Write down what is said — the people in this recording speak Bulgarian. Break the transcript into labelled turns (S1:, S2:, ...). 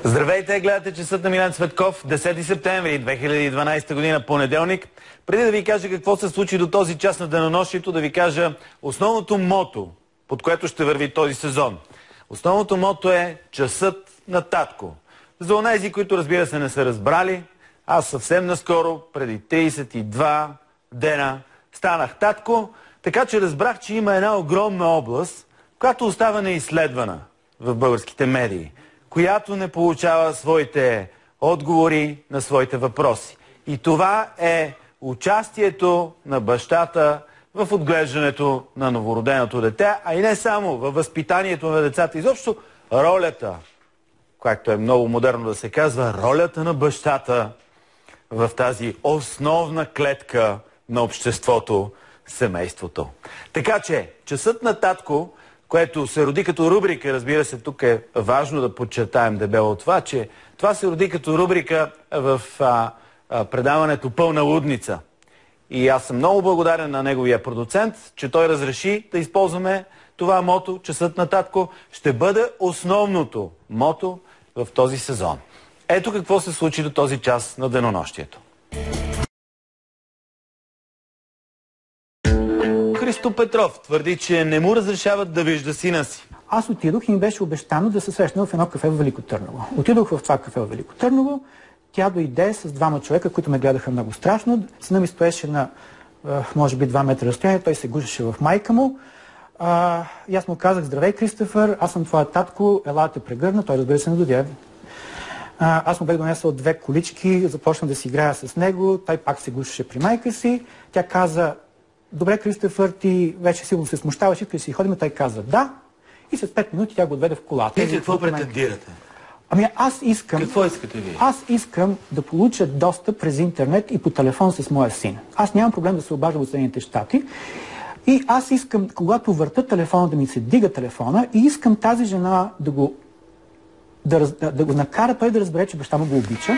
S1: Здравейте, гледате часът на Милен Цветков, 10 септември 2012 година, понеделник. Преди да ви кажа какво се случи до този час на денонощието, да ви кажа основното мото, под което ще върви този сезон. Основното мото е часът на татко. За онези, които разбира се не са разбрали, аз съвсем наскоро, преди 32 дена, станах татко, така че разбрах, че има една огромна област, която остава неизследвана в българските медии, която не получава своите отговори на своите въпроси. И това е участието на бащата в отглеждането на новороденото дете, а и не само във възпитанието на децата. Изобщо ролята, както е много модерно да се казва, ролята на бащата в тази основна клетка на обществото, семейството. Така че, часът на татко, което се роди като рубрика, разбира се, тук е важно да подчертаем дебело това, че това се роди като рубрика в предаването Пълна лудница. И аз съм много благодарен на неговия продуцент, че той разреши да използваме това мото, часът на татко. Ще бъде основното мото в този сезон. Ето какво се случи до този час на денонощието. Христо Петров твърди, че не му разрешават да вижда сина си.
S2: Аз отидох и ми беше обещано да се срещна в едно кафе в Велико Търново. Отидох в това кафе в Велико Търново. Тя дойде с двама човека, които ме гледаха много страшно. Сина ми стоеше на, може би, 2 метра разстояние. Той се гушеше в майка му. И аз му казах: здравей, Кристофър, аз съм твоя татко, ела да те прегърна. Той, разбира се, не дойде. Аз му бях донесъл 2 колички, започна да си играя с него. Той пак се гушеше при майка си. Тя каза: добре, Кристофър, ти вече сигурно се смущаваш, искаш да си ходим. Той каза да. И след 5 минути тя го отведе в колата.
S1: Вие какво претендирате?
S2: Ами аз искам...
S1: Какво искате вие?
S2: Аз искам да получа достъп през интернет и по телефон с моя син. Аз нямам проблем да се обаждам от Съединените щати. И аз искам, когато върта телефона, да ми се дига телефона и искам тази жена да го накара той да разбере, че баща му го обича.